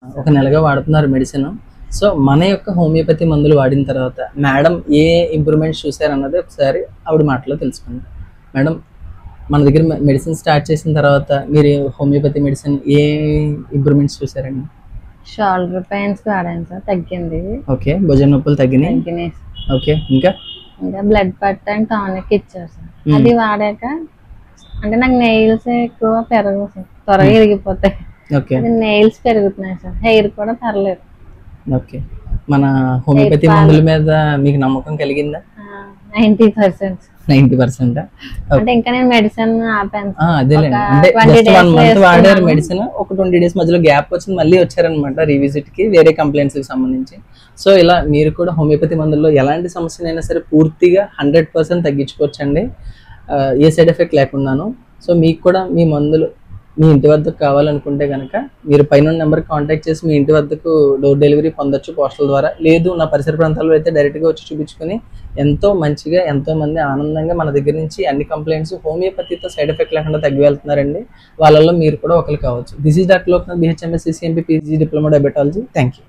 ఒక నెలగా వాడుతున్నారు medicine. So మన యొక్క హోమియోపతి మందులు వాడిన తర్వాత మేడం ఏ ఇంప్రూవ్మెంట్స్ చూసారన్నది ఒకసారి ఆవిడ మాటలో తెలుసుకుందాం. మేడం, మన దగ్గర మెడిసిన్ స్టార్ట్ చేసిన తర్వాత మీరు హోమియోపతి మెడిసిన్ ఏ ఇంప్రూవ్మెంట్స్ చూసారండి? షోల్డర్ పెయిన్స్ వాడాను సార్, తగ్గింది. ఓకే, భుజం నొప్పులు తగ్గినాయి. ఓకే, ఇంకా బ్లడ్ పట్ట అండ్ టానిక్ ఇచ్చారు సార్. అది వాడాక అంటే నాకు నెయిల్స్ ఎక్కువ పెరగవు సార్, త్వరగా ఇరిగిపోతాయి. ఓకే, నెయిల్స్ పెరుగుతున్నాయి సార్, హెయిర్ కూడా పర్లేదు. ఓకే, మన హోమియోపతి మందుల మీద మీకు నమ్మకం కలిగిందా? 90%. 90%. అంటే ఇంకా నేను మెడిసిన్ ఆపాను. అదేలేండి, అంటే జస్ట్ 1 మంత్ వాడారు మెడిసిన్, ఒక 20 days మధ్యలో గ్యాప్ వచ్చింది, మళ్ళీ వచ్చారనమాట రీవిజిట్ కి వేరే కంప్లైంట్స్ కి సంబంధించి. సో ఇలా మీరు కూడా హోమియోపతి మందుల్లో ఎలాంటి సమస్యనైనా సరే పూర్తిగా 100% తగ్గించుకోవచ్చండి, ఏ సైడ్ ఎఫెక్ట్ లేకుండాను. సో మీకు కూడా మీ మందులు మీ ఇంటి వద్దకు కావాలనుకుంటే కనుక మీరు పైన నెంబర్కి కాంటాక్ట్ చేసి మీ ఇంటి వద్దకు డోర్ డెలివరీ పొందొచ్చు పోస్టల్ ద్వారా. లేదు నా పరిసర ప్రాంతాల్లో అయితే డైరెక్ట్గా వచ్చి చూపించుకొని ఎంతో మంచిగా ఎంతో మంది ఆనందంగా మన దగ్గర నుంచి అన్ని కంప్లైంట్స్ హోమియోపతితో సైడ్ ఎఫెక్ట్ లేకుండా తగ్గి వెళ్తున్నారండి. వాళ్ళల్లో మీరు కూడా ఒకరు కావచ్చు. This is doctor Loknath, BHMS, CCMP, PG, diploma diabetology. Thank you.